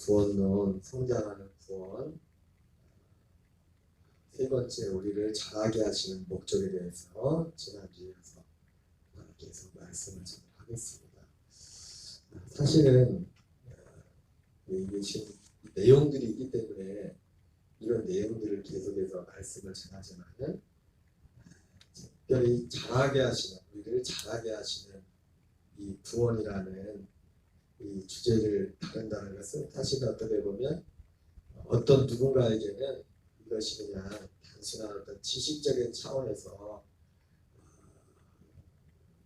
구원론, 성장하는 구원. 세 번째, 우리를 자라게 하시는 목적에 대해서 지난주에서 계속 말씀을 좀 하겠습니다. 사실은 이게 지금 내용들이 있기 때문에 이런 내용들을 계속해서 말씀을 전하지만은 특별히 자라게 하시는, 우리를 자라게 하시는 이 구원이라는 이 주제를 다룬다는 것은 사실 어떻게 보면 어떤 누군가에게는 이것이 그냥 단순한 어떤 지식적인 차원에서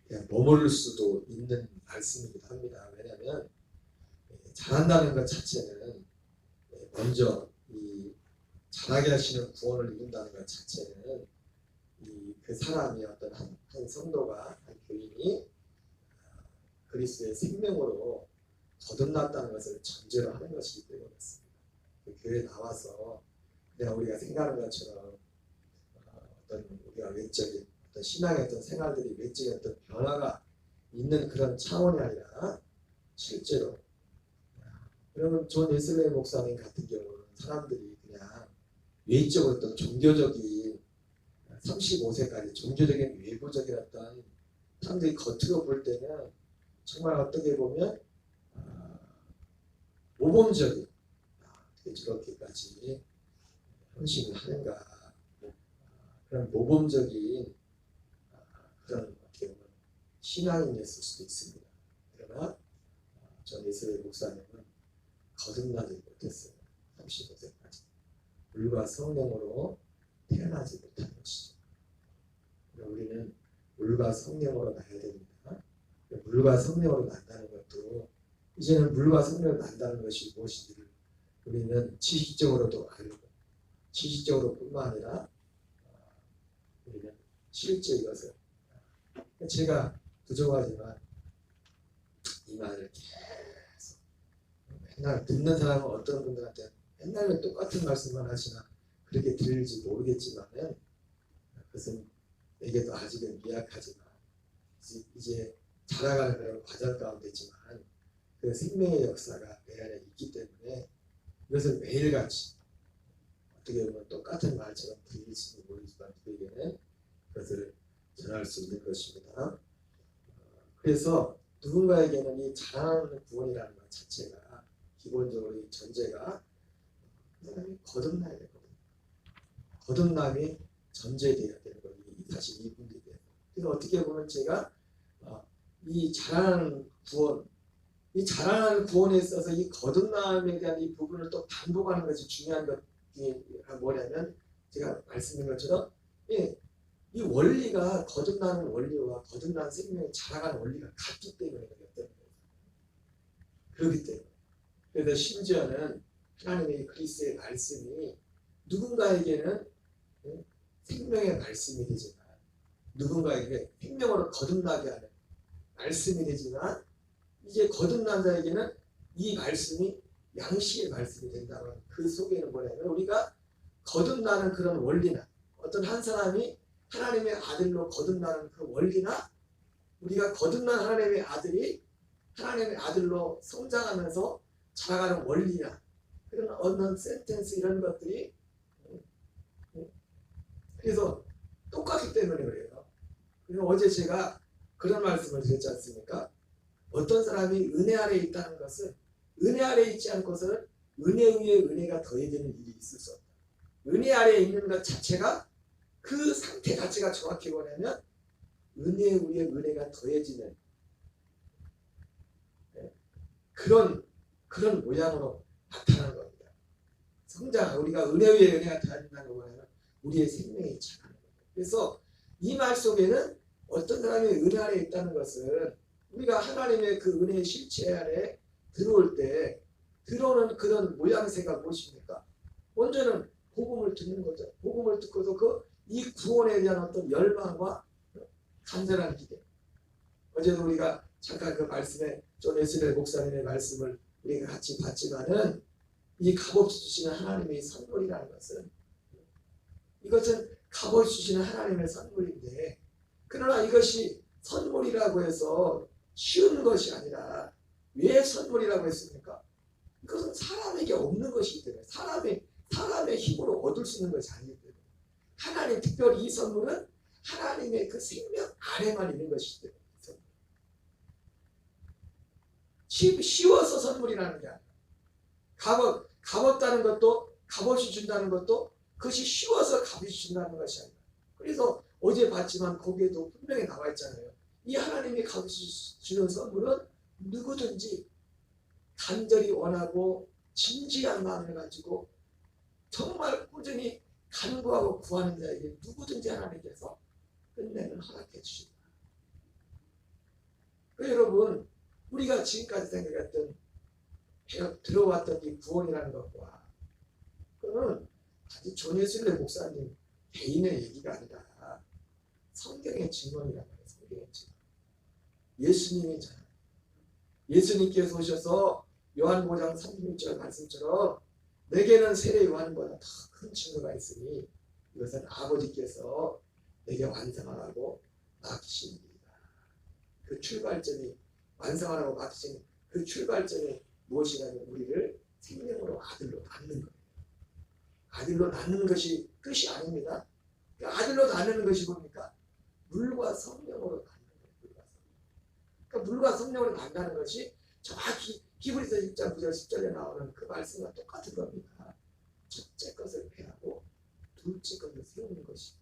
그냥 머무를 수도 있는 말씀이기도 합니다. 왜냐하면 잘한다는 것 자체는 먼저 이 잘하게 하시는 구원을 이룬다는 것 자체는 그 사람이 어떤 한 성도가 한 교인이 그리스도의 생명으로 거듭났다는 것을 전제로 하는 것이기 때문에 그렇습니다. 그 교회에 나와서 그냥 우리가 생각하는 것처럼 어떤 우리가 외적인 어떤 신앙의 어떤 생활들이 외적인 어떤 변화가 있는 그런 차원이 아니라 실제로 그러면 존 웨슬레이 목사님 같은 경우는 사람들이 그냥 외적으로 어떤 종교적인 35세까지 종교적인 외부적인 어떤 사람들이 겉으로 볼 때는 정말 어떻게 보면 모범적인 어떻게 저렇게까지 헌신을 하는가 그런 모범적인 그런 어떻게 보면 신앙인이었을 수도 있습니다. 그러나 존 웨슬레이 목사님은 거듭나지 못했어요. 35세까지 물과 성령으로 태어나지 못한 것이죠. 우리는 물과 성령으로 나야 됩니다. 물과 성령으로 난다는 것도 이제는 물과 성령으로 난다는 것이 무엇인지를 우리는 지식적으로도 알고 지식적으로 뿐만 아니라 우리는 실제 이것을 제가 부족하지만 이 말을 계속 맨날 듣는 사람은 어떤 분들한테 맨날 똑같은 말씀만 하시나 그렇게 들릴지 모르겠지만은 그것은 내게도 아직은 미약하지만 이제 자라가는 그런 과정 가운데 있지만 그 생명의 역사가 내 안에 있기 때문에 이것을 매일같이 어떻게 보면 똑같은 말처럼 들릴지도 모르지만 그에게는 그것을 전할 수 있는 것입니다. 그래서 누군가에게는 이 자라나는 구원이라는 것 자체가 기본적으로 이 전제가 그 사람이 거듭나야 되거든요. 거듭남이 전제되어야 되는 거예요. 사실 이 부분에 대해서. 그래서 어떻게 보면 제가 이 자라나는 구원, 이 자라나는 구원에 있어서 이 거듭남에 대한 이 부분을 또 반복하는 것이 중요한 것 중에 뭐냐면 제가 말씀드린 것처럼 이 원리가 거듭나는 원리와 거듭나는 생명이 자라가는 원리가 같기 때문에 그렇기 때문에 그래서 심지어는 하나님의 그리스도의 말씀이 누군가에게는 생명의 말씀이 되지만 누군가에게 생명으로 거듭나게 하는 말씀이 되지만 이제 거듭난 자에게는 이 말씀이 양식의 말씀이 된다는 그 속에는 뭐냐면 우리가 거듭나는 그런 원리나 어떤 한 사람이 하나님의 아들로 거듭나는 그 원리나 우리가 거듭난 하나님의 아들이 하나님의 아들로 성장하면서 자라가는 원리나 그런 어떤 센텐스 이런 것들이 그래서 똑같기 때문에 그래요. 그래서 어제 제가 그런 말씀을 드렸지 않습니까? 어떤 사람이 은혜 아래에 있다는 것은 은혜 아래에 있지 않고서는 은혜 위에 은혜가 더해지는 일이 있을 수 없다. 은혜 아래에 있는 것 자체가 그 상태 자체가 정확히 뭐냐면 은혜 위에 은혜가 더해지는 그런 모양으로 나타나는 겁니다. 성장, 우리가 은혜 위에 은혜가 더해진다는 거 뭐냐면 우리의 생명이 자라는 거예요. 그래서 이 말 속에는 어떤 사람이 은혜 아래에 있다는 것은 우리가 하나님의 그 은혜의 실체 아래 들어올 때 들어오는 그런 모양새가 무엇입니까? 먼저는 복음을 듣는 거죠. 복음을 듣고서 이 구원에 대한 어떤 열망과 간절한 기대. 어제도 우리가 잠깐 그 말씀에 존 웨슬레이 목사님의 말씀을 우리가 같이 봤지만은 이 값없이 주시는 하나님의 선물이라는 것은 이것은 값없이 주시는 하나님의 선물인데 그러나 이것이 선물이라고 해서 쉬운 것이 아니라 왜 선물이라고 했습니까? 그것은 사람에게 없는 것이기 때문에 사람의 힘으로 얻을 수 있는 것이 아니기 때문에 하나님 특별히 이 선물은 하나님의 그 생명 안에만 있는 것이기 때문에 쉬워서 선물이라는 게 아니라 값없다는 것도 값없이 준다는 것도 그것이 쉬워서 값없이 준다는 것이 아니라 그래서 어제 봤지만 거기에도 분명히 나와 있잖아요. 이 하나님이 값없이 주는 선물은 누구든지 간절히 원하고 진지한 마음을 가지고 정말 꾸준히 간구하고 구하는 자에게 누구든지 하나님께서 끝내는 허락해 주신다. 여러분 우리가 지금까지 생각했던 들어왔던 이 구원이라는 것과 그거는 아주 전예술래 목사님 개인의 얘기가 아니라 성경의 증언이란 말이에요. 성경의 증언. 예수님이잖아요. 예수님께서 오셔서 요한 5장 36절 말씀처럼 내게는 세례 요한보다 더 큰 증거가 있으니 이것은 아버지께서 내게 완성하라고 맡기십니다. 그 출발점이 완성하라고 맡기신 그 출발점이 무엇이냐면 우리를 생명으로 아들로 낳는 거예요. 아들로 낳는 것이 끝이 아닙니다. 아들로 낳는 것이 뭡니까? 물과 성령으로 낳는 거예요. 그러니까 물과 성령으로 낳는다는 것이 정확히 히브리서 6장 9절 10절에 나오는 그 말씀과 똑같은 겁니다. 첫째 것을 폐하고 둘째 것을 세우는 것이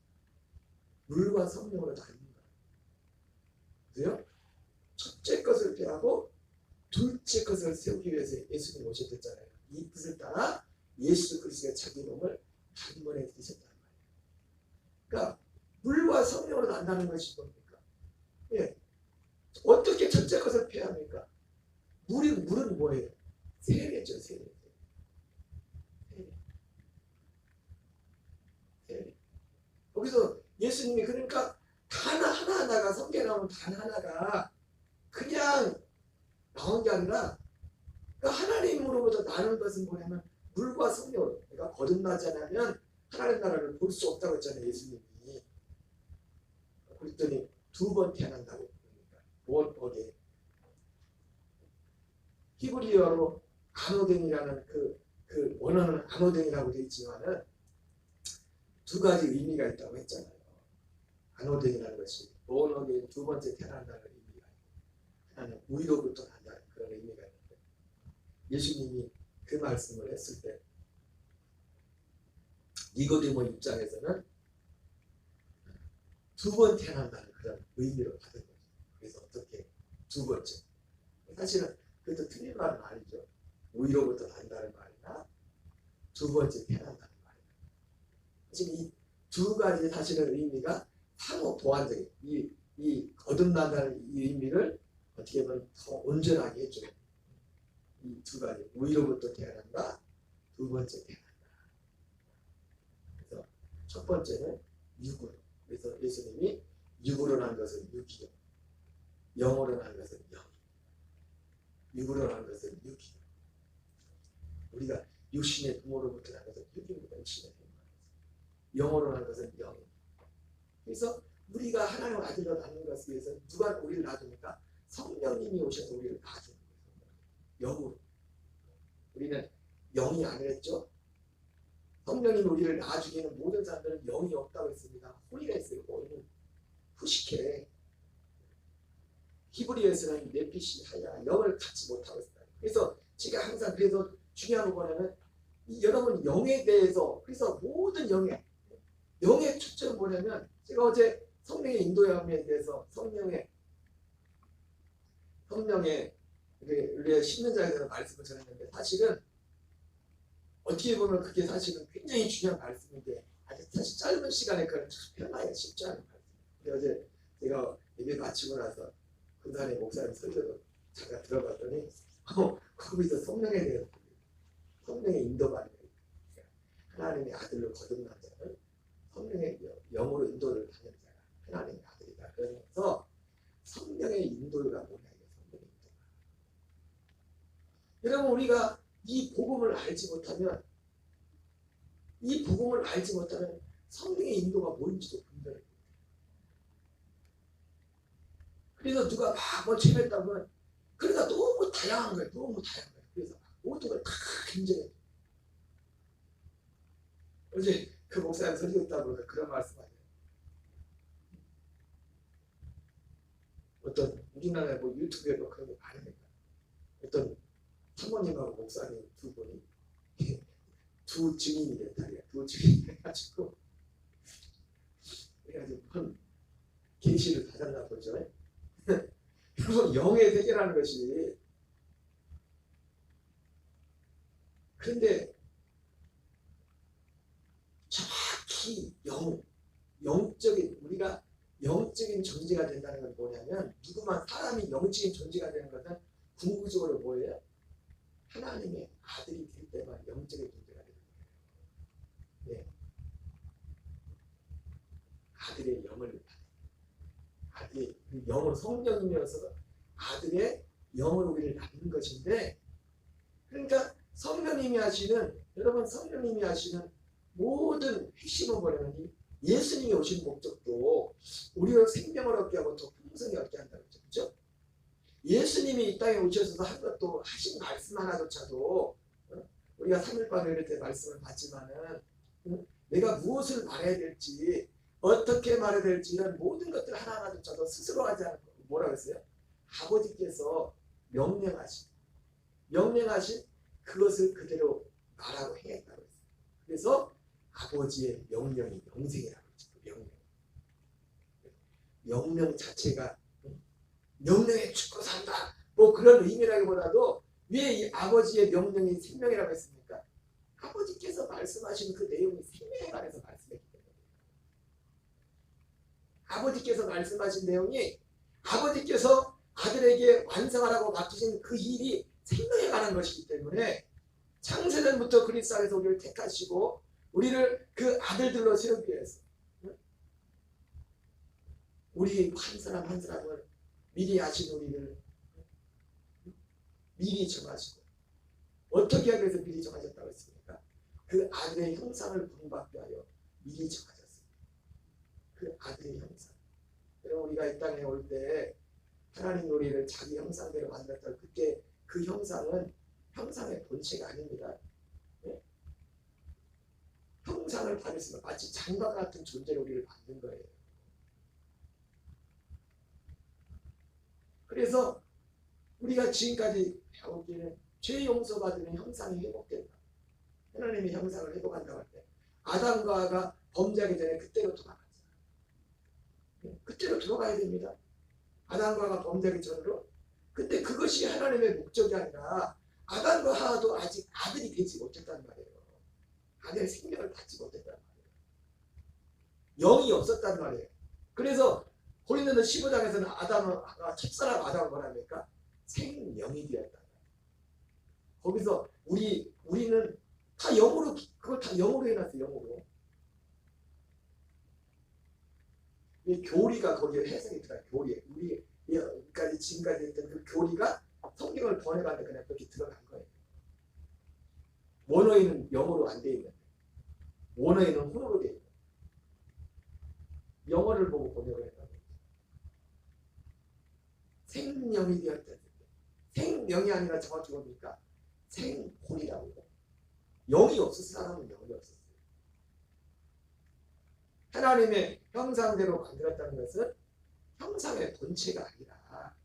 물과 성령으로 낳는 거예요. 그래요? 첫째 것을 폐하고 둘째 것을 세우기 위해서 예수님 오셨댔잖아요. 이 뜻을 따라 예수 그리스도의 자기 몸을 단번에 드셨단 말이에요. 그러니까 물과 성령으로 난다는 것이 뭡니까? 예. 어떻게 첫째 것을 폐합니까? 물은 뭐예요? 세례죠, 세례. 거기서 예수님이 그러니까 단 하나하나가 성경에 나오는 단 하나가 그냥 나온 게 아니라 그러니까 하나님으로부터 나는 것은 뭐냐면 물과 성령으로 내가 거듭나지 않으면 하나님 나라를 볼 수 없다고 했잖아요. 예수님이. 그랬더니 두 번 태어난다고 그러니까 거기에 히브리어로 아노덴이라는 그 원어는 아노덴이라고 되어 있지만은 두 가지 의미가 있다고 했잖아요. 아노덴이라는 것이 본어게인 두 번째 태어난다는 의미가 있고 하나는 위로부터 난다는 그런 의미가 있는데 예수님이 그 말씀을 했을 때 니고데모 입장에서는 두 번 태어난다는 그런 의미로 받은 거죠. 그래서 어떻게 두 번째 사실은 그것도 틀린 말은 아니죠. 위로부터 난다는 말이나 두 번째 태어난다는 말이나 지금 이 두 가지 사실은 의미가 상호 보완적인 이 거듭난다는 이 의미를 어떻게 보면 더 온전하게 해줘요. 이 두 가지 위로부터 태어난다, 두 번째 태어난다. 그래서 첫 번째는 육으로. 그래서 예수님이 육으로 난 것은 육이요, 영으로 난 것은 영. 육으로 난 것은 육이요. 우리가 육신의 부모로부터 난 것은 육입니다. 육신의 부모. 영으로 난 것은 영입니다. 그래서 우리가 하나님 아들로 낳는 것에 위해서 누가 우리를 낳습니까? 성령님이 오셔서 우리를 낳아주는 거예요. 영으로. 우리는 영이 아니랬죠? 성령님이 우리를 낳아주기에는 모든 사람들은 영이 없다고 했습니다. 혼이라 했어요. 혼은 후식해. 히브리어에서는 네피시 하야 영을 갖지 못하고 있어요. 그래서 제가 항상 그래서 중요한 거 뭐냐면 여러분 영에 대해서 그래서 모든 영의 초점은 뭐냐면 제가 어제 성령의 인도함에 대해서 성령의 우리의 신문자에 대해서 말씀을 전했는데 사실은 어떻게 보면 그게 사실은 굉장히 중요한 말씀인데 아주 사실 짧은 시간에 그걸 표현하기가 쉽지 않은 말씀이에요. 어제 제가 예배 마치고 나서 군산의 목사님 설교도 잠깐 들어봤더니 거기서 성령에 대해서 성령의 인도가 하나님의 아들로 거듭난 자는 성령의 영으로 인도를 받는 자가 하나님의 아들이다. 그러면서 성령의 인도가 뭐냐 이게 성령의 인도가. 여러분 우리가 이 복음을 알지 못하면 성령의 인도가 뭔지도 분별을 못해요. 그래서 누가 막 뭐 재밌다면 그러니까 너무 다양한 거예요. 그래서 모든 걸 다 인정해. 어제 그 목사님 설교 듣다 보니까 그런 말씀하네요. 어떤 우리나라에 뭐 유튜브에도 그런 게 많으니까 어떤 사모님하고 목사님 두 분이 두 증인이 됐다리야. 두 증인이 돼가지고 그래가지고 계시를 받았나 보죠. 그래서 영의 세계라는 것이, 그런데 정확히 영적인, 우리가 영적인 존재가 된다는 건 뭐냐면, 누구만 사람이 영적인 존재가 되는 것은 궁극적으로 뭐예요? 하나님의 아들이 될 때만 영적인 존재가 되는 거예요. 네. 아들의 영을, 아들의 영으로 성령이면서 아들의 영으로 우리를 낳는 것인데, 그러니까 성령님이 하시는, 여러분 성령님이 하시는 모든 핵심은 뭐냐면 예수님이 오신 목적도 우리가 생명을 얻게 하고 더 풍성히 얻게 한다는 거죠. 그렇죠? 예수님이 이 땅에 오셔서 한 것도, 하신 말씀 하나조차도, 우리가 3일반 이럴 때 말씀을 받지만은 내가 무엇을 말해야 될지, 어떻게 말해야 될지, 이런 모든 것들 하나하나조차도 스스로 하지 않고, 뭐라고 했어요? 아버지께서 명령하신 그것을 그대로 말하고 행했다고 했어요. 그래서 아버지의 명령이 영생이라고 했죠. 명령 자체가 명령에 죽고 산다, 뭐 그런 의미라기보다도 왜 이 아버지의 명령이 생명이라고 했습니까? 아버지께서 말씀하신 그 내용이 생명에 관해서 말씀했기 때문에, 아버지께서 말씀하신 내용이 아버지께서 아들에게 완성하라고 맡기신 그 일이 생명에 관한 것이기 때문에, 창세전부터 그리스도 안에서 우리를 택하시고 우리를 그 아들들로 세우기 위해서 우리 한 사람 한 사람을 미리 아신 우리를 미리 정하시고, 어떻게 하기 위해서 미리 정하셨다고 했습니까? 그 아들의 형상을 본받게 하여 미리 정하셨습니다. 그 아들의 형상. 여러분, 우리가 이 땅에 올 때 하나님 우리를 자기 형상대로 만들었다. 그때 그 형상은 형상의 본체가 아닙니다. 네? 형상을 받으시면 마치 장과 같은 존재로 우리를 만든 거예요. 그래서 우리가 지금까지 배우기에는 죄 용서받으면 형상이 회복된다. 하나님의 형상을 회복한다고 할 때 아담과 하가 범죄하기 전에 그때로 돌아가자. 그때로 돌아가야 됩니다. 아담과 하가 범죄하기 전으로. 근데 그것이 하나님의 목적이 아니라 아담과 하와도 아직 아들이 되지 못했단 말이에요. 아들의 생명을 받지 못했단 말이에요. 영이 없었단 말이에요. 그래서 고린도서 15장에서는 아담과 첫사람 아담은 뭐랍니까? 생명이 되었다. 거기서 우리는 다 영으로, 그걸 다 영으로 해놨어요. 영으로. 이 교리가 거기에 해석이 들어가요. 교리. 우리 지금까지 했던 그 교리가 성경을 번역하는데 그냥 그렇게 들어간 거예요. 원어에는 영어로 안 돼 있는데, 원어에는 혼어로 돼 있는, 영어를 보고 번역을 했다고. 생명이 되었다. 생명이 아니라 정확히 뭡니까? 생혼이라고. 영이 없었을 사람은 영이 없었어요. 하나님의 형상대로 만들었다는 것은 형상의 본체가 아니라,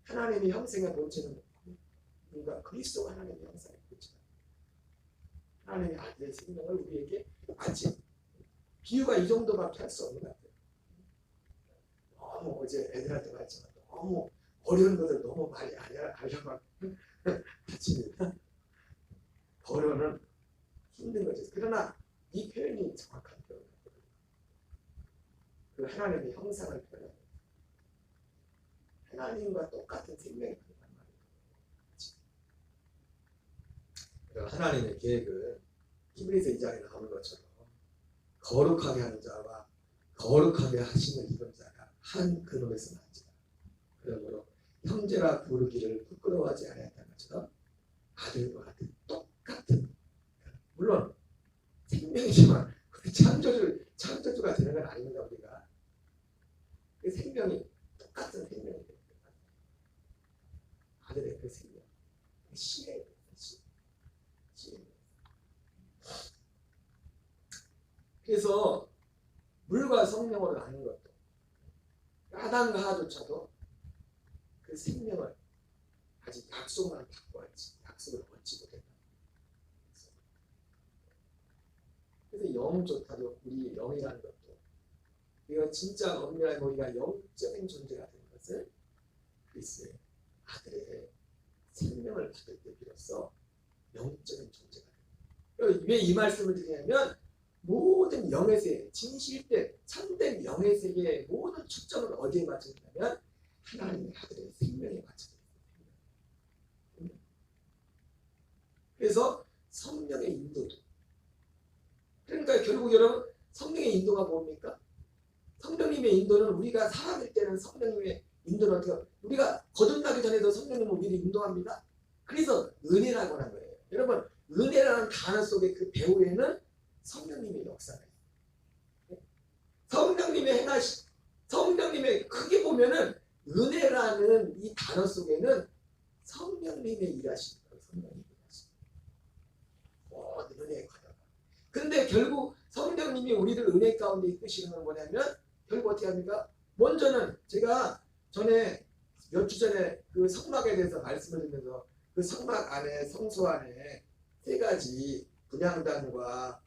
하나님의 형상의 본체는 뭔가 그리스도 하나님의 형상의 본체다. 하나님의 아들의 생명을 우리에게 마치, 비유가 이 정도밖에 할 수 없는 것 같아요. 너무 어제 애들한테 말했지만 너무 어려운 것을 너무 많이 알려고 하십니다. 어려는 힘든 거죠. 그러나 이 표현이 정확한 표현. 그 하나님의 형상을 표현합니다. 하나님과 똑같은 생명이 된단 말이에요. 하나님의 계획은 히브리서 2장에 나오는 것처럼 거룩하게 하는 자와 거룩하게 하심을 입은 자가 한 그룹에서 나지라. 그러므로 형제라 부르기를 부끄러워하지 아니했다는 것처럼 아들과 같은 똑같은, 물론 생명이지만 창조주가 되는 건 아닙니다. 우리가 그 생명이 똑같은 생명이 됩니다. 아들의 그 생명, 씨예요. 그래서 물과 성령으로 나눈 것도 아담과 하와조차도 그 생명을 아직 약속만 받고 왔지 약속을 얻지 못했다. 그래서 영조차도 우리 영이라는 것도 이거 진짜 엄밀하게 우리가 영적인 존재가 되는 것을 그리스도의 아들의 생명을 받을 때 비로소 영적인 존재가 됩니다. 왜 이 말씀을 드리냐면 모든 영의 세계, 진실된 참된 영의 세계의 모든 초점은 어디에 맞춰있냐면 하나님의 아들의 생명에 맞춰져 있습니다. 그래서 성령의 인도도 그러니까 결국 여러분 성령의 인도가 뭡니까? 성령님의 인도는 우리가 살아갈 때는 성령님의 인도는 어떻게 우리가 거듭나기 전에도 성령님은 우리를 인도합니다. 그래서 은혜라고 하는 거예요. 여러분 은혜라는 단어 속에 그 배후에는 성령님의 역사가 있어요. 성령님의 행하시 성령님의 크게 보면은 은혜라는 이 단어 속에는 성령님의 일하시는 거예요. 성령님의 일하시는 거예요. 은혜의 과정. 근데 결국 성령님이 우리를 은혜 가운데 이끄시는 건 뭐냐면 결국 어떻게 합니까? 먼저는 제가 전에 몇 주 전에 그 성막에 대해서 말씀을 드리면서 그 성막 안에 성소 안에 세 가지 분향단과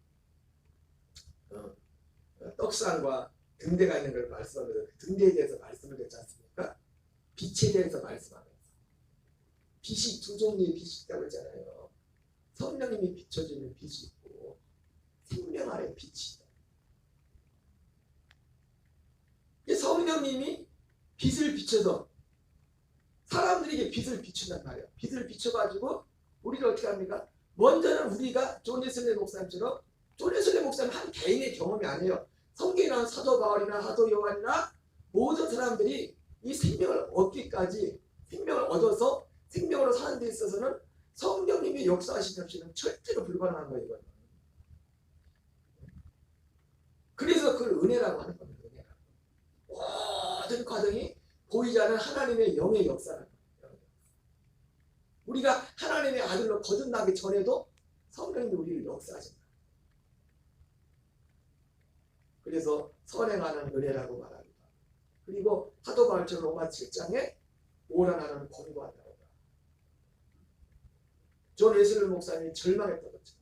떡상과 등대가 있는 걸 말씀하면서 등대에 대해서 말씀을 드렸지 않습니까? 빛에 대해서 말씀하면서 빛이 두 종류의 빛이 있다고 했잖아요. 성령님이 비춰주는 빛이 있고 생명 안에 빛이 있다. 성령님이 빛을 비춰서 사람들에게 빛을 비춘단 말이에요. 빛을 비춰가지고 우리를 어떻게 합니까? 먼저는 우리가 존 웨슬리 목사님처럼 존 웨슬리 목사는 한 개인의 경험이 아니에요. 성경에 나온 사도 바울이나 사도 요한이나 모든 사람들이 이 생명을 얻기까지 생명을 얻어서 생명으로 사는 데 있어서는 성령님이 역사하시는 없이는 절대로 불가능한 거예요. 그래서 그걸 은혜라고 하는 겁니다. 모든 과정이 보이지 않는 하나님의 영의 역사라는 거예요. 우리가 하나님의 아들로 거듭나기 전에도 성령님이 우리를 역사하신다. 그래서 선행하는 은혜라고 말합니다. 그리고 사도 바울처럼 로마 7장에 오란하는 권고한다고 합니다. 존 웨슬리 목사님이 절망했던 것처럼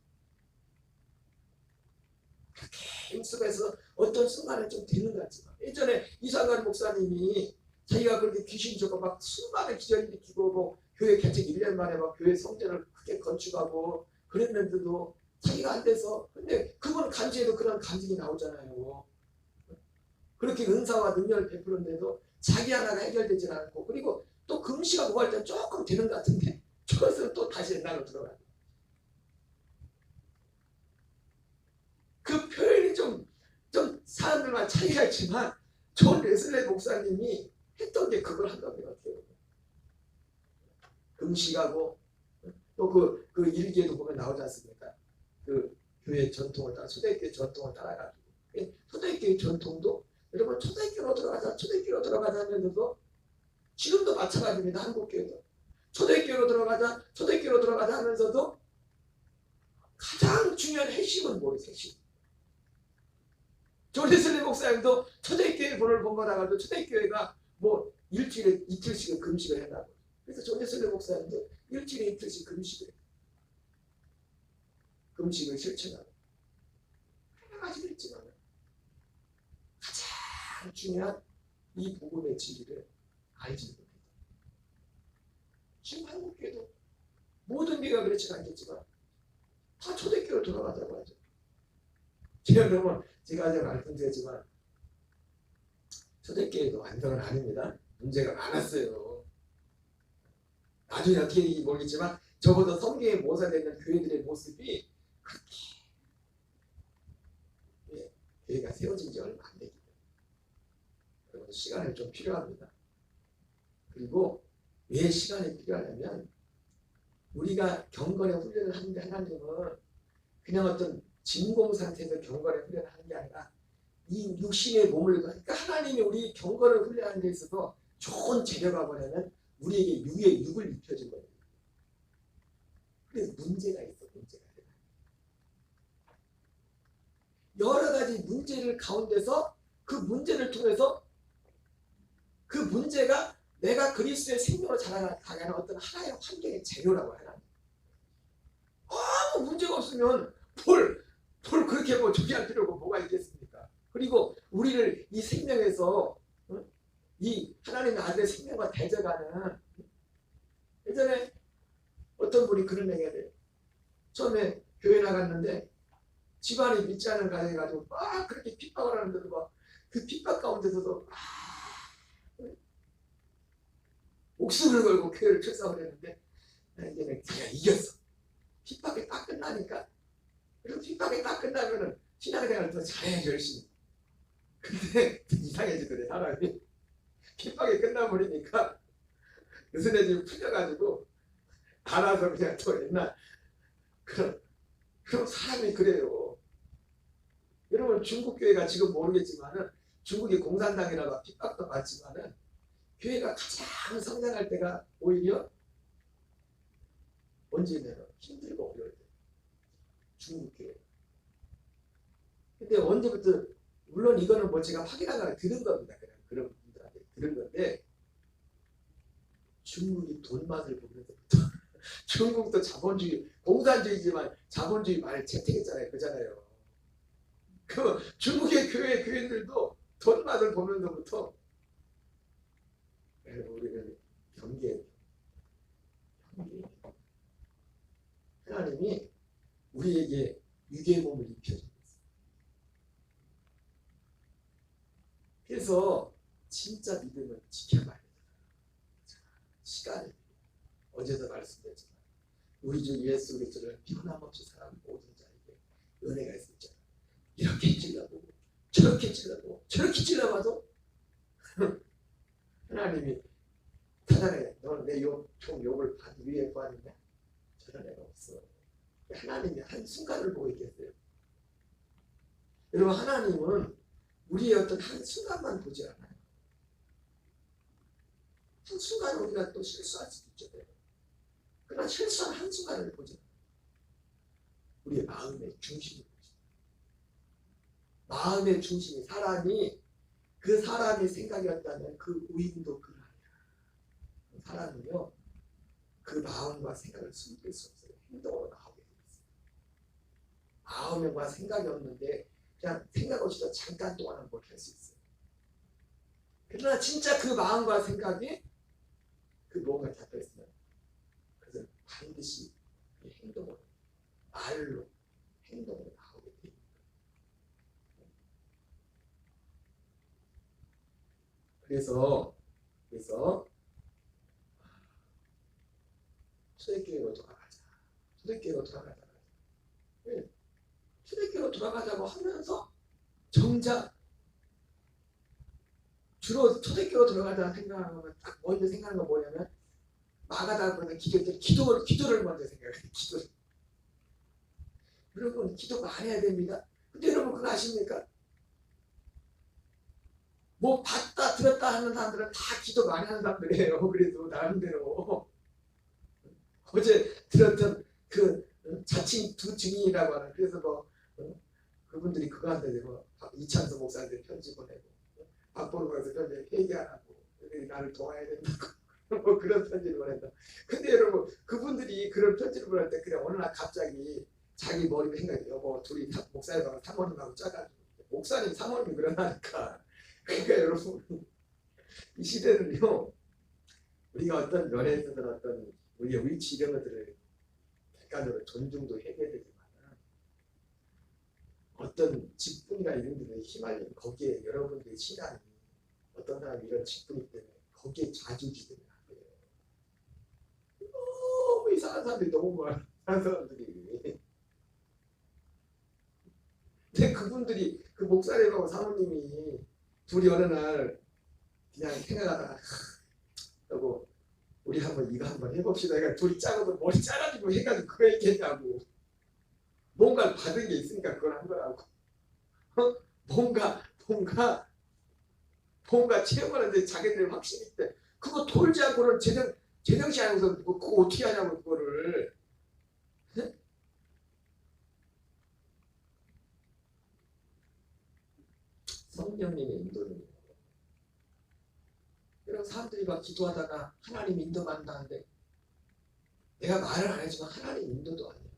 그렇게 힘쓰면서 어떤 순간에 좀 되는 것 같지만 예전에 이상관 목사님이 자기가 그렇게 귀신 쫓고 막 수많은 기절 일으키고 뭐 교회 개척 1년 만에 막 교회 성전을 크게 건축하고 그랬는데도 자기가 안 돼서 근데 그분 간증에도 그런 간증이 나오잖아요. 그렇게 은사와 능력을 베푸는데도 자기 하나가 해결되지 않고 그리고 또 금시가 뭐할 때 조금 되는 것 같은데 저것은 또 다시 옛날로 들어가요. 그 표현이 좀 사람들마다 차이가 있지만 존 웨슬리 목사님이 했던 게 그걸 한다는 것 같아요. 금식하고 또 그 일기에도 보면 나오지 않습니까? 그 교회 전통을 따라 초대교회 전통을 따라가지고 초대교회 전통도 여러분 초대교회로 들어가자 하면서도 지금도 마찬가지입니다. 한국교회도 초대교회로 들어가자 하면서도 가장 중요한 핵심은 뭐예요? 핵심. 존 웨슬리 목사님도 초대교회 본을 본받아가지고 초대교회가 뭐 일주일에 이틀씩 금식을 한다고. 그래서 존 웨슬리 목사님도 일주일에 이틀씩 금식을 실천하고 하나 가지고 있지만 가장 중요한 이 복음의 진리를 알지 못합니다. 지금 한국교회도 모든 교회가 그렇지는 않겠지만 다 초대교회로 돌아가자고 하죠. 제가 아직 말씀드렸지만 초대교회도 완전은 아닙니다. 문제가 많았어요. 나중에 어떻게 모르겠지만 저보다 성경에 모사되는 교회들의 모습이 그렇게 교회가 세워진 지 얼마 안 되기 때문에 시간이 좀 필요합니다. 그리고 왜 시간이 필요하냐면 우리가 경건의 훈련을 하는데 하나님은 그냥 어떤 진공 상태에서 경건의 훈련을 하는 게 아니라 이 육신의 몸을 그러니까 하나님이 우리 경건을 훈련하는 데 있어서 좋은 재료가 뭐냐면 우리에게 육을 입혀준 거예요. 근데 문제가 있어. 문제가. 여러 가지 문제를 가운데서 그 문제를 통해서 그 문제가 내가 그리스도의 생명으로 자라가게 하는 어떤 하나의 환경의 재료라고 하나. 아무 문제가 없으면 뭘 그렇게 뭐 저기 할 필요가 뭐가 있겠습니까? 그리고 우리를 이 생명에서 이 하나님의 아들의 생명과 대적하는, 예전에 어떤 분이 그런 얘기가 돼요. 처음에 교회 나갔는데 집안이 믿지 않은 가정이가지고 막 그렇게 핍박을 하는데도 막 그 핍박 가운데서도 목숨을 걸고 교회를 출석을 했는데 이제는 그냥 이겼어. 핍박이 딱 끝나니까. 그리고 핍박이 딱 끝나면은 신앙생활을 더 잘해야지 열심히. 근데 이상해지더래 사람이. 핍박이 끝나버리니까 느슨해지고 풀려가지고 알아서 그냥 또 옛날 그럼 사람이 그래요. 여러분 중국 교회가 지금 모르겠지만은 중국이 공산당이라고 핍박도 받지만은 교회가 가장 성장할 때가 오히려 언제냐면 힘들고 어려울 때. 중국 교회. 근데 언제부터, 물론 이거는 뭐 제가 확인하거나 들은 겁니다. 그냥 그런 분들한테 들은 건데, 중국이 돈 맛을 보면서부터 중국도 자본주의, 공산주의지만 자본주의 말을 채택했잖아요. 그잖아요. 그 중국의 교인들도 돈 맛을 보면서부터 우리는 경계. 하나님이 우리에게 유괴의 몸을 입혀줍니다. 그래서 진짜 믿음은 지켜봐야 돼요. 시간이, 어제도 말씀드렸지만 우리 주 예수 그리스도를 변함없이 사랑하는 모든 자에게 은혜가 있었잖아요. 이렇게 찔러보고 저렇게 찔러보고 저렇게 찔러봐도 하나님이 사단에 너는 내 총 욕을 위에 구하느냐? 저런 애가 없어. 하나님이 한순간을 보고 있겠어요. 여러분 하나님은 우리의 어떤 한순간만 보지 않아요. 한순간 우리가 또 실수할 수도 있죠. 그러나 실수한 한순간을 보지 않아요. 우리의 마음의 중심을 보죠. 마음의 중심이, 사람이 그 사람의 생각이었다면 그 우인도 그러하냐. 사람은요 그 마음과 생각을 숨길 수 없어요. 행동으로 나오게 되어 있어요. 마음과 생각이 없는데 그냥 생각 없이도 잠깐 동안은 뭘 할 수 있어요. 그러나 진짜 그 마음과 생각이 그 뭔가 잡혀있으면 그것은 반드시 행동으로, 말로, 행동으로 나오게 됩니다. 그래서 초대교회로 돌아가자. 초대교회로 돌아가자. 네. 초대교회로 돌아가자고 하면서 정작 주로 초대교회로 돌아가자 생각하면 딱 먼저 생각하는 건 뭐냐면 마가다 보면 기도를 먼저 생각해요. 기도를. 여러분 기도 많이 해야 됩니다. 근데 여러분 그거 아십니까? 뭐 봤다 들었다 하는 사람들은 다 기도 많이 하는 사람들이에요. 그래도 나름대로 어제 들었던 그 자칭 두 증인이라고 하는, 그래서 뭐 그분들이 그거 한다고 뭐 이창수 목사한테 편지 보내고 박보르에서 편지 회개하라고 나를 도와야 된다고 뭐 그런 편지를 보낸다. 근데 여러분 그분들이 그런 편지를 보낼 때 그냥 어느 날 갑자기 자기 머리에 생각이 여보 둘이 목사님하고 사모님하고 짜가지고 목사님 사모님이 그러나니까. 그러니까 여러분 이 시대는요 우리가 어떤 면에서든 어떤 우리의 위치 이런 것들을 객관적으로 존중도 해야 되지만 어떤 직분이나 이런 데에 휘말리면 거기에 여러분들의 신앙이 어떤 사람이 이런 직분이 때문에 거기에 좌지우지되면 안 돼요. 너무 이상한 사람들이 너무 많은 사람들이. 근데 그분들이 그 목사님하고 사모님이 둘이 어느 날 그냥 생각하다가 하고 우리 한번 이거 한번 해봅시다. 그러니까 둘이 짜고도 머리 짜가지고 해가지고 그거 얘기했다고. 뭔가를 받은 게 있으니까 그걸 한 거라고. 뭔가 체험하는데 자기들 확신이 있대. 그거 돌지 않고는 제정신 아니고서 그거 어떻게 하냐고 그거를. 성령님의 인도는 이런 사람들이 막 기도하다가 하나님 인도 받는다는데 내가 말을 안 해주면 하나님 인도도 아니에요.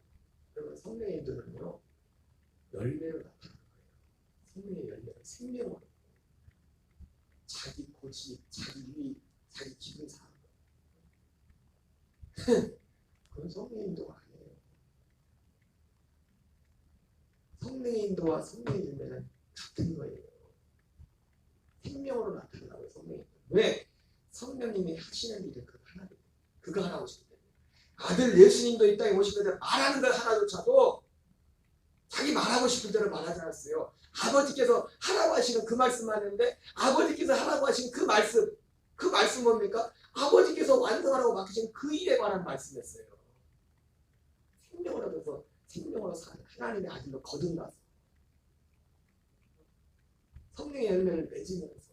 그러면 성령의 인도는요 열매로 나타나는 거예요. 성령의 열매는 생명으로 자기 고집, 자기 유익, 자기 기분 사는 거예요. 그건 성령의 인도가 아니에요. 성령의 인도와 성령의 열매는 같은 거예요. 생명으로 나타나고 성령의 인도. 왜? 성령님이 하시는 일은 그거 하나예요. 그거 하나 오시기 때문에. 아들 예수님도 이 땅에 오실 때 말하는 걸 하나조차도 자기 말하고 싶은 대로 말하지 않았어요. 아버지께서 하라고 하시는 그 말씀 하는데 아버지께서 하라고 하시는 그 말씀 뭡니까? 아버지께서 완성하라고 맡기신 그 일에 관한 말씀이었어요. 생명을 얻어서 생명으로 사는 하나님의 아들로 거듭나서 성령의 열매를 맺으면서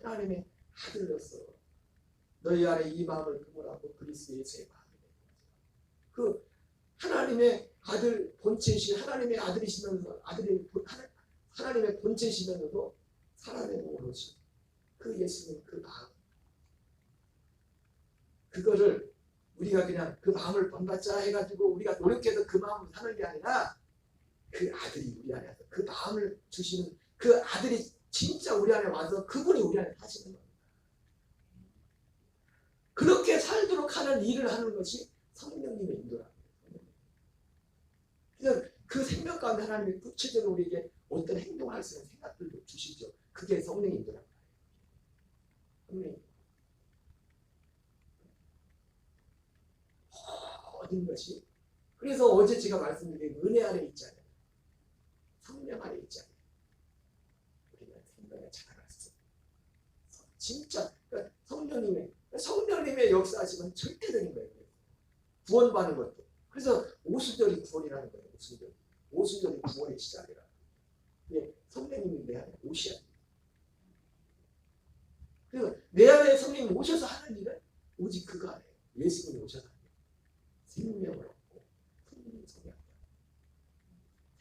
하나님의 아들로서 너희 안에 이 마음을 품으라고 그리스도 예수의 마음이 된 거죠. 그 하나님의 아들 본체이신 하나님의 아들이시면서 하나님의 본체이시면서도 사람의 몸으로 오신 그 예수님 그 마음 그거를 우리가 그냥 그 마음을 본받자 해가지고 우리가 노력해서 그 마음을 사는 게 아니라 그 아들이 우리 안에 와서 그 마음을 주시는 그 아들이 진짜 우리 안에 와서 그분이 우리 안에 사시는 겁니다. 그렇게 살도록 하는 일을 하는 것이 성령님의 인도랍니다. 그래서 그 생명 가운데 하나님이 구체적으로 우리에게 어떤 행동할 수 있는 생각들도 주시죠. 그게 성령의 인도랍니다. 성령의 모든 것이 그래서 어제 제가 말씀드린 은혜 안에 있잖아요. 성령 안에 있잖아요. 우리는 생명에 자라갈 수 있어요. 진짜 그러니까 성령님의 역사하시면 절대적인 거예요. 구원받는 것도. 그래서 오순절이 구원이라는 거예요. 오순절이 구원의 시작이라. 예, 성령님이 내 안에 오셔야 돼요. 그래서 내 안에 성령님이 오셔서 하는 일은 오직 그거 아니에요. 예수님이 오셔서 하는 일. 생명을 얻고 풍성히 한다.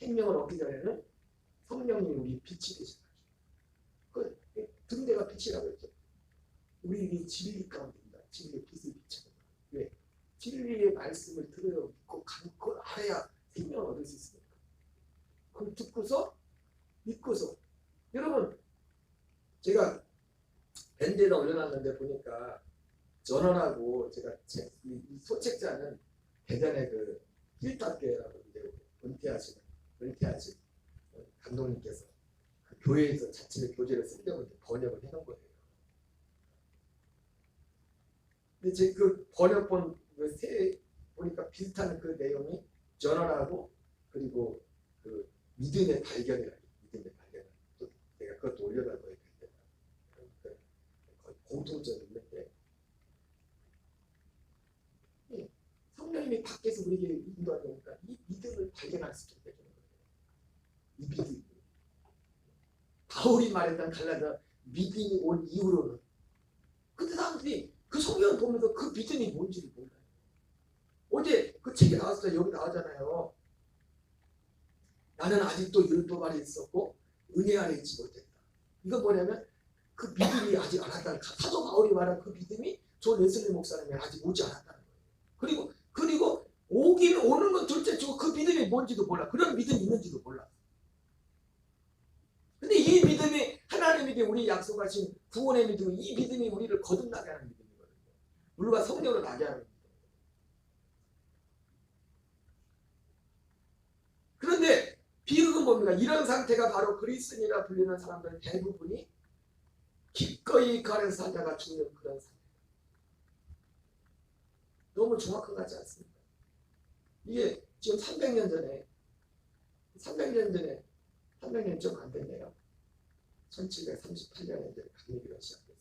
생명을 얻기 전에는 성령님이 우리 빛이 되셔가지고 그 등대가 빛이라고 했죠. 우리 진리 가운데 있다. 진리의 빛을 비춰. 왜? 진리의 말씀을 들어 믿고 그걸 알아야 생명을 얻을 수 있습니다. 그걸 듣고서 믿고서 여러분 제가 밴드에다 올려놨는데 보니까 전원하고 제가 이 소책자는 대전의 그 힐탑교회라고 이제 은퇴하신 감독님께서 그 교회에서 자칭의 교재를 쓰려고 번역을 해놓은 거예요. 근데 제 그 번역본 새 보니까 비슷한 그 내용이 전원하고 그리고 그 믿음의 발견이라고 믿음의 발견 또 내가 그것도 올려놓을 거예요. 공통점이 있는데 성령님이 밖에서 우리에게 인도하니까 이 믿음을 발견할 수 있게 되는 거예요. 이 믿음. 바울이 말했던 갈라디아 믿음이 온 이후로는 그때 사람들이 그 성경을 보면서 그 믿음이 뭔지를 몰라요. 어제 그 책이 나왔어요. 여기 나오잖아요. 나는 아직도 율법 아래 있었고 은혜 아래 있지 못했다. 이건 뭐냐면 그 믿음이 아직 안 왔다는 사도 바울이 말한 그 믿음이 저 레슬리 목사님이 아직 오지 않았다는 거예요. 그리고 오기는 오는 건 둘째치고 그 믿음이 뭔지도 몰라. 그런 믿음이 있는지도 몰라. 근데 이 믿음이 하나님에게 우리 약속하신 구원의 믿음이 이 믿음이 우리를 거듭나게 하는 믿음이거든요. 우리가 성령을 나게 하는 믿음. 그런데 비극은 뭡니까? 이런 상태가 바로 그리스도인이라 불리는 사람들 대부분이 기꺼이 그 안에서 살다가 죽는 그런 상태. 너무 정확한 것 같지 않습니까? 이게 지금 300년 좀 안 됐네요. 1738년에 이제 강림기가 시작됐습니다.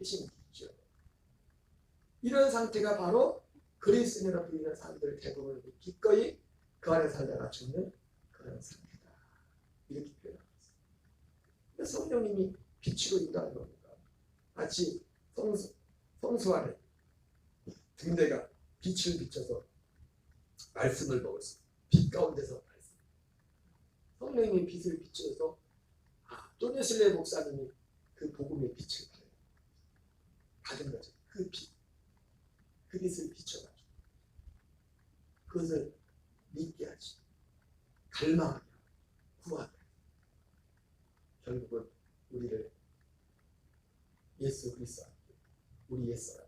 회심이 있죠. 이런 상태가 바로 그리스도인이라 불리는 사람들 대부분 기꺼이 그 안에 살다가 죽는 그런 상태다. 이렇게 표현하고 있습니다. 성령님이 빛으로 인도하는 겁니다. 마치 성수 안에 등대가 빛을 비춰서 말씀을 먹었습니다. 빛 가운데서 말씀. 성령님의 빛을 비춰서 또네슬레 목사님이 그 복음의 빛을 받은 거죠. 그 빛, 그 빛을 비춰가지고 그것을 믿게 하지, 갈망하게, 구하게. 결국은 우리를 예수 그리스도, 우리 예수라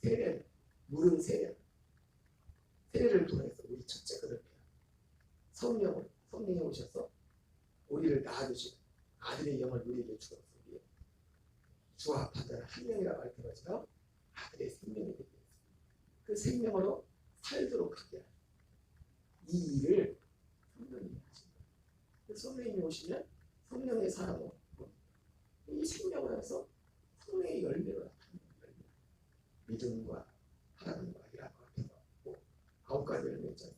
세례, 물은 세례를 통해서 우리 첫째 그렇게 성령이 오셔서 우리를 낳아주시고 아들의 영을 우리에게 주어서 주와 받은 한 명이라고 할 것처럼 아들의 생명이 되게 했습니다. 그 생명으로 살도록 하게 하는 이 일을 성령님이 하십니다. 그 성령님이 오시면 성령의 사랑으로 이 생명을 해서 성령의 열매로 나타나는 열매, 믿음과 사랑과 희락과 평화, 9가지 열매 있잖아요.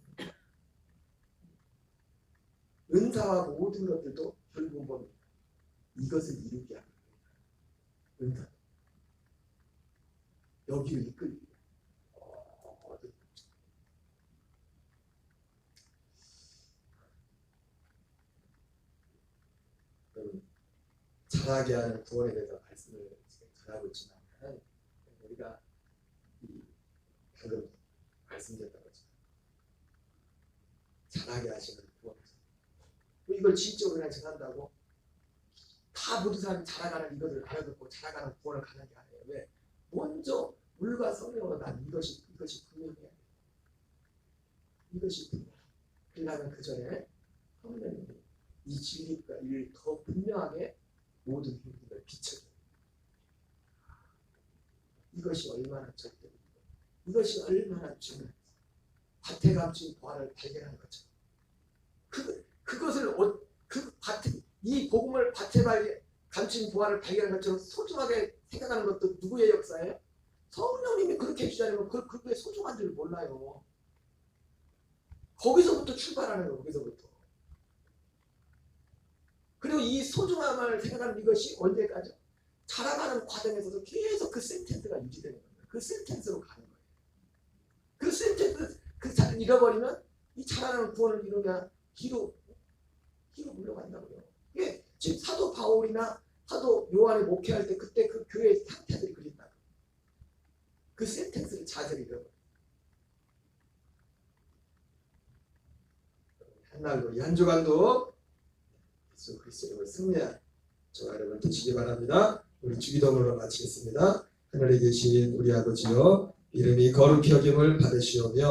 은사와 모든 것들도 결국은 이것을 이루게 하는 거예요. 은사. 여기를 이끌기. 잘하게 하는 구원에 대해서 말씀을 잘하고 있지만 우리가 방금 말씀드렸던 거죠. 잘하게 하시는 구원에서 이걸 지적으로 그냥 전한다고 다 모든 사람이 잘하가는 이것을 알아듣고 잘하가는 구원을 가능하게 하네요. 왜? 먼저 물과 성령으로 난 이것이 분명해야 돼요. 이것이 분명해. 그러면 그 전에 성령님이 이 진리가 이를 더 분명하게 모든 행동을 비춰줘요. 이것이 얼마나 절대적이고 이것이 얼마나 중요한지 밭에 감춘 보화를 발견하는 것처럼 그것을 이 복음을 밭에 감춘 보화를 발견하는 것처럼 소중하게 생각하는 것도 누구의 역사예요? 성령님이 그렇게 해주자면 그게 소중한 줄 몰라요. 거기서부터 출발하는 거예요. 거기서부터. 그리고 이 소중함을 생각하는 이것이 언제까지? 자라가는 과정에서도 계속 그 센텐스가 유지되는 거예요. 그 센텐스로 가는 거예요. 그 센텐스, 그 자를 잃어버리면 이 자라나는 구원을 이루냐 뒤로 물러간다고요. 이게 지금 사도 바울이나 사도 요한이 목회할 때 그때 그 교회의 상태들이 그린다. 그 센텐스를 자세히 잃어버려요. 한날도 이 한 주간도 예수 그리스도를 승리한 저와 여러분 되시기 바랍니다. 우리 주기도문으로 마치겠습니다. 하늘에 계신 우리 아버지여 이름이 거룩히 여김을 받으시오며